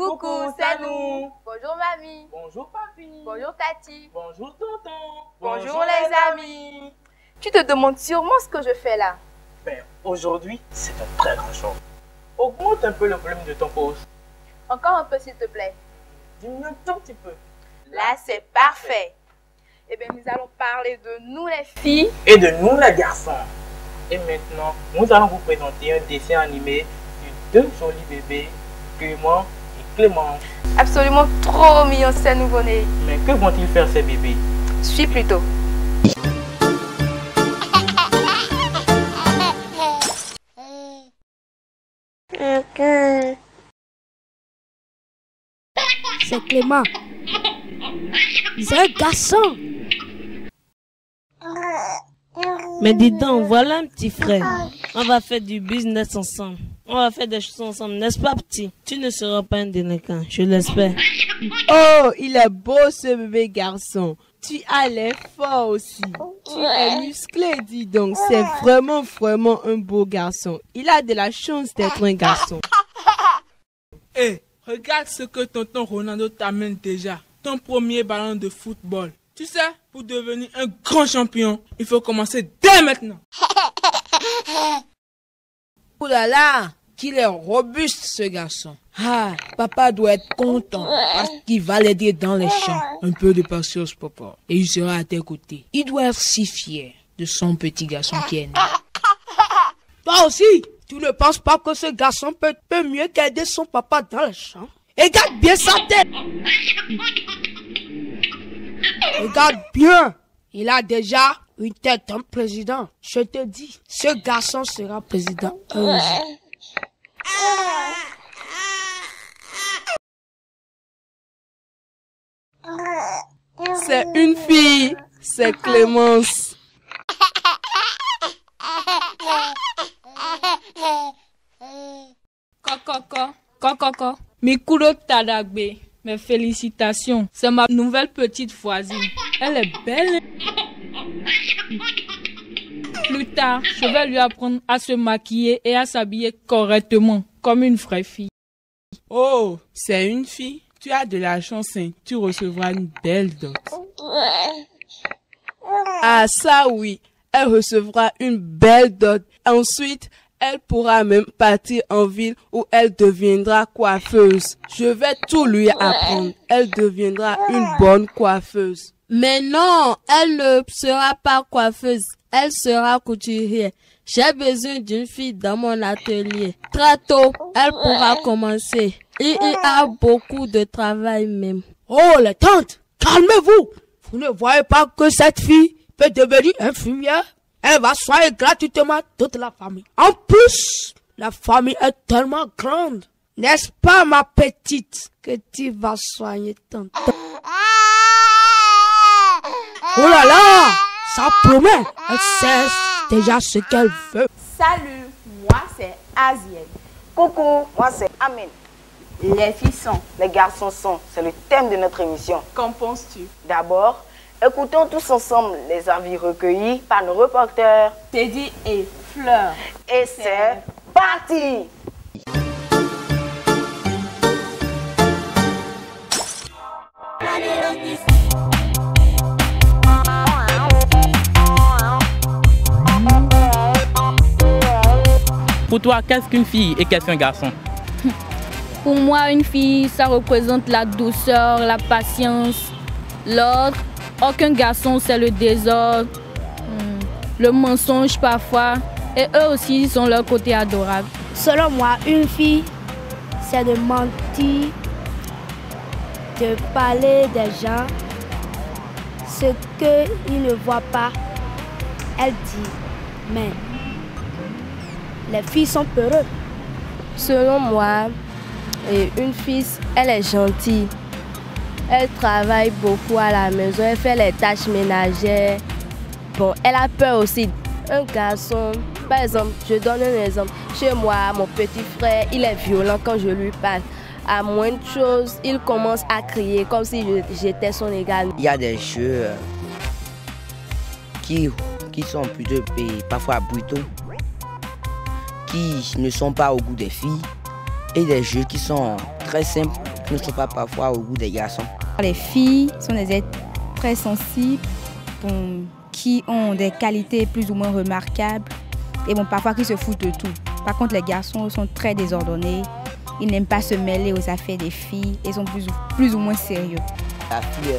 Coucou, c'est nous. Bonjour mamie. Bonjour papi. Bonjour tati. Bonjour tonton. Bonjour les amis. Tu te demandes sûrement ce que je fais là. Ben, aujourd'hui, c'est un très grand jour. Augmente un peu le volume de ton poste. Encore un peu s'il te plaît. Diminue un tout petit peu. Là, c'est parfait. Eh bien, nous allons parler de nous les filles. Et de nous les garçons. Et maintenant, nous allons vous présenter un dessin animé sur deux jolis bébés, Clément et Clémence. Absolument trop mignons ces nouveau-nés. Mais que vont-ils faire ces bébés? Suis plutôt. C'est Clément. C'est un garçon. Mais dis donc, voilà un petit frère. On va faire du business ensemble. On va faire des choses ensemble, n'est-ce pas petit? Tu ne seras pas un délinquant, je l'espère. Oh, il est beau ce bébé garçon. Tu as l'air fort aussi. Tu es musclé, dis donc. C'est vraiment un beau garçon. Il a de la chance d'être un garçon. Hé, regarde ce que tonton Ronaldo t'amène déjà. Ton premier ballon de football. Tu sais, pour devenir un grand champion, il faut commencer dès maintenant. Ouh là là, qu'il est robuste ce garçon. Ah, papa doit être content parce qu'il va l'aider dans les champs. Un peu de patience, papa. Et il sera à tes côtés. Il doit être si fier de son petit garçon qui est né. Toi aussi, tu ne penses pas que ce garçon peut mieux qu'aider son papa dans les champs? Regarde bien sa tête. Regarde bien. Il a déjà une tête d'un président. Je te dis, ce garçon sera président un jour. C'est une fille. C'est Clémence. Coco. Mikuro Tadagbe. Mes félicitations. C'est ma nouvelle petite voisine. Elle est belle. Plus tard, je vais lui apprendre à se maquiller et à s'habiller correctement, comme une vraie fille. Oh, c'est une fille. Tu as de la chance, hein. Tu recevras une belle dot. Ah ça oui, elle recevra une belle dot. Ensuite, elle pourra même partir en ville où elle deviendra coiffeuse. Je vais tout lui apprendre. Elle deviendra une bonne coiffeuse. Mais non, elle ne sera pas coiffeuse. Elle sera couturière. J'ai besoin d'une fille dans mon atelier. Très tôt, elle pourra commencer. Il y a beaucoup de travail même. Oh les tantes, calmez-vous. Vous ne voyez pas que cette fille peut devenir infirmière? Elle va soigner gratuitement toute la famille. En plus, la famille est tellement grande. N'est-ce pas ma petite que tu vas soigner tantôt? Oh là là, ça promet. Elle sait déjà ce qu'elle veut. Salut, moi c'est Aziel. Coucou, moi c'est Amen. Les filles sont. Les garçons sont. C'est le thème de notre émission. Qu'en penses-tu? D'abord, écoutons tous ensemble les avis recueillis par nos reporters. Teddy et Fleur. Et c'est parti! Pour toi, qu'est-ce qu'une fille et qu'est-ce qu'un garçon? Pour moi, une fille, ça représente la douceur, la patience, l'ordre. Aucun garçon, c'est le désordre, le mensonge parfois. Et eux aussi, ils ont leur côté adorable. Selon moi, une fille, c'est de mentir, de parler des gens, ce qu'ils ne voient pas, elle dit. Mais les filles sont peureuses. Selon moi, une fille, elle est gentille. Elle travaille beaucoup à la maison, elle fait les tâches ménagères. Bon, elle a peur aussi. Un garçon, par exemple, je donne un exemple. Chez moi, mon petit frère, il est violent quand je lui parle. À moindre chose, il commence à crier comme si j'étais son égal. Il y a des jeux qui sont plutôt parfois brutaux, qui ne sont pas au goût des filles, et des jeux qui sont très simples ne sont pas parfois au goût des garçons. Les filles sont des êtres très sensibles, qui ont des qualités plus ou moins remarquables et parfois qui se foutent de tout. Par contre, les garçons sont très désordonnés, ils n'aiment pas se mêler aux affaires des filles et sont plus ou moins sérieux. La fille,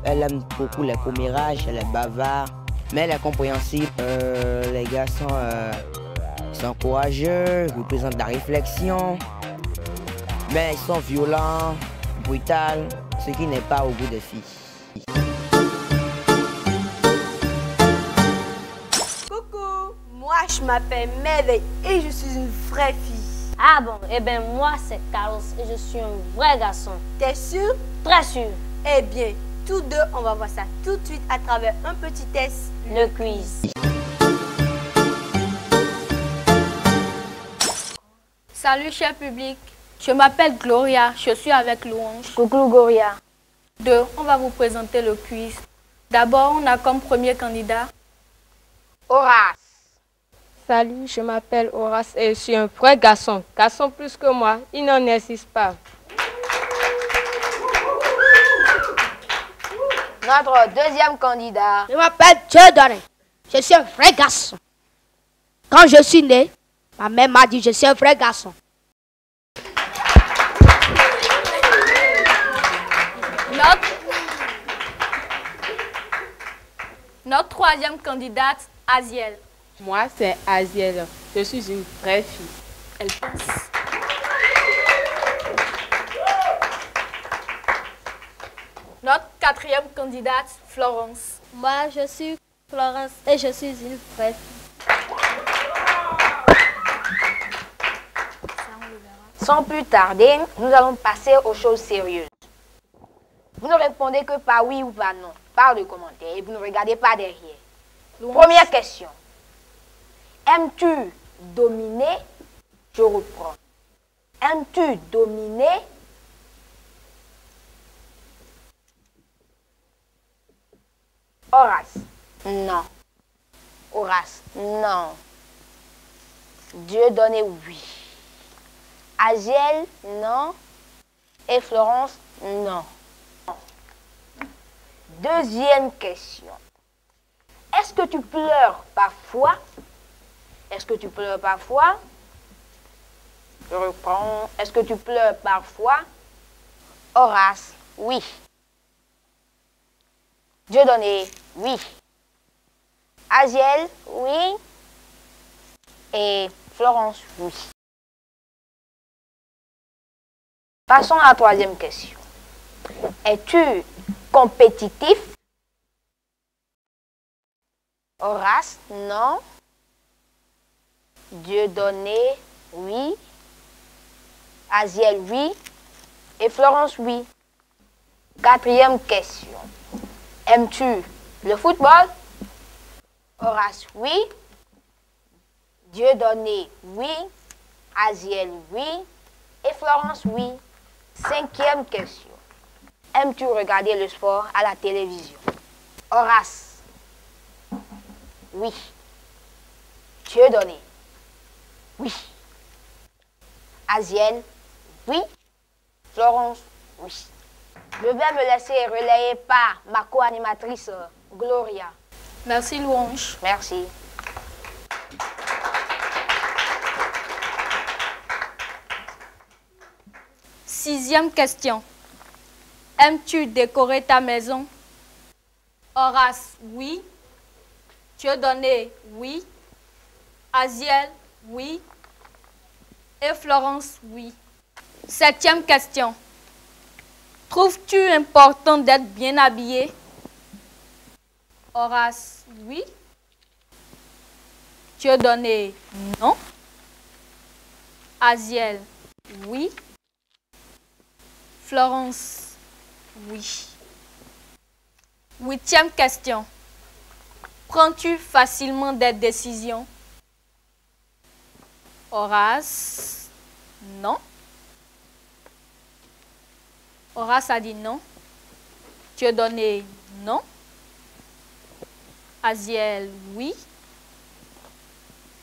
elle aime beaucoup les commérages, elle est bavarde, mais elle est compréhensible. Les garçons sont courageux, représentent la réflexion, mais ils sont violents, brutaux, ce qui n'est pas au goût des filles. Coucou, moi je m'appelle Merveille et je suis une vraie fille. Ah bon, eh bien moi c'est Carlos et je suis un vrai garçon. T'es sûr? Très sûr. Eh bien, tous deux, on va voir ça tout de suite à travers un petit test. Le quiz. Salut cher public, je m'appelle Gloria, je suis avec Louange. Coucou Gloria. On va vous présenter le quiz. D'abord, on a comme premier candidat Horace. Salut, je m'appelle Horace et je suis un vrai garçon. Garçon plus que moi, il n'en existe pas. Notre deuxième candidat. Je m'appelle Dieudonné. Je suis un vrai garçon. Quand je suis né, ma mère m'a dit je suis un vrai garçon. Notre troisième candidate, Aziel. Moi, c'est Aziel. Je suis une vraie fille. Elle pense. Notre quatrième candidate, Florence. Moi, je suis Florence et je suis une vraie fille. Sans plus tarder, nous allons passer aux choses sérieuses. Vous ne répondez que par oui ou par non, par le commentaire, et vous ne regardez pas derrière. Première question. Aimes-tu dominer? Je reprends. Aimes-tu dominer? Horace. Non. Horace. Non. Dieudonné, oui. Aziel, non. Et Florence, non. Deuxième question. Est-ce que tu pleures parfois? Est-ce que tu pleures parfois? Je reprends. Est-ce que tu pleures parfois? Horace, oui. Dieudonné, oui. Aziel, oui. Et Florence, oui. Passons à la troisième question. Es-tu compétitif? Horace, non. Dieudonné, oui. Aziel, oui. Et Florence, oui. Quatrième question. Aimes-tu le football? Horace, oui. Dieudonné, oui. Aziel, oui. Et Florence, oui. Cinquième question. Aimes-tu regarder le sport à la télévision? Horace, oui. Dieudonné, oui. Aziel, oui. Florence, oui. Je vais me laisser relayer par ma co-animatrice Gloria. Merci Louange. Merci. Sixième question. Aimes-tu décorer ta maison? Horace, oui. Dieudonné, oui. Aziel, oui. Et Florence, oui. Septième question. Trouves-tu important d'être bien habillé? Horace, oui. Dieudonné, non. Aziel, oui. Florence, oui. Huitième question. Prends-tu facilement des décisions? Horace, non. Horace a dit non. Dieudonné, non. Aziel, oui.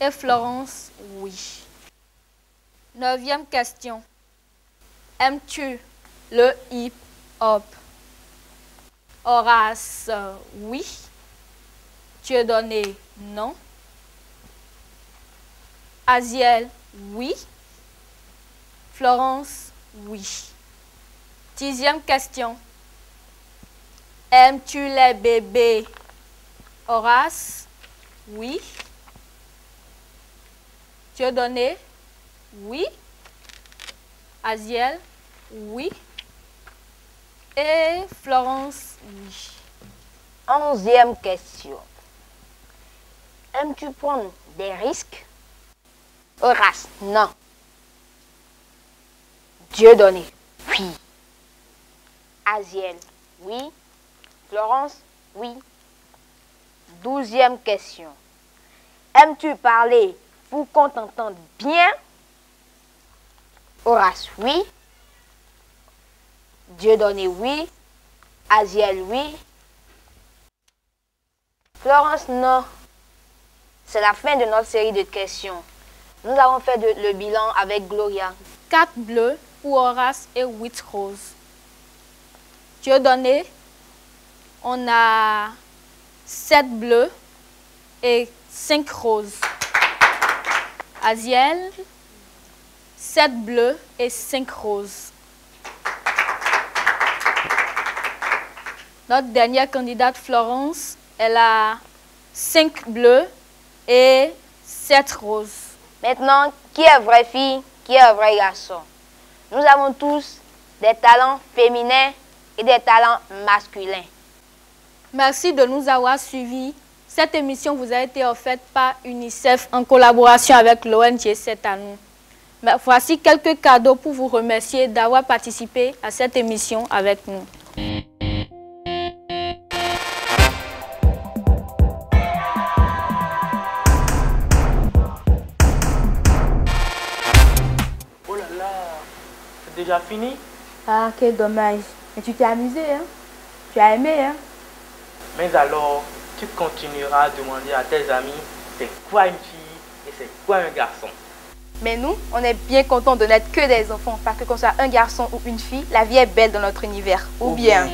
Et Florence, oui. Neuvième question. aimes-tu le hip-hop? Horace, oui. Dieudonné, non. Aziel, oui. Florence, oui. 10e question. Aimes-tu les bébés? Horace, oui. Dieudonné, oui. Aziel, oui. Et Florence, oui. 11e question. Aimes-tu prendre des risques? Horace, non. Dieudonné, oui. Aziel, oui. Florence, oui. 12e question. Aimes-tu parler pour qu'on t'entende bien? Horace, oui. Dieudonné, oui. Aziel, oui. Florence, non. C'est la fin de notre série de questions. Nous avons fait le bilan avec Gloria. 4 bleus pour Horace et 8 roses. Dieudonné, on a 7 bleus et 5 roses. Aziel, 7 bleus et 5 roses. Notre dernière candidate, Florence, elle a 5 bleus et 7 roses. Maintenant, qui est vraie fille, qui est vrai garçon? Nous avons tous des talents féminins et des talents masculins. Merci de nous avoir suivis. Cette émission vous a été offerte par UNICEF en collaboration avec l'ONG C'est à nous. Mais voici quelques cadeaux pour vous remercier d'avoir participé à cette émission avec nous. Oh là là, c'est déjà fini? Ah, quel dommage. Mais tu t'es amusé, hein? Tu as aimé, hein? Mais alors, tu continueras à demander à tes amis c'est quoi une fille et c'est quoi un garçon. Mais nous, on est bien contents de n'être que des enfants parce que qu'on soit un garçon ou une fille, la vie est belle dans notre univers. Ou bien...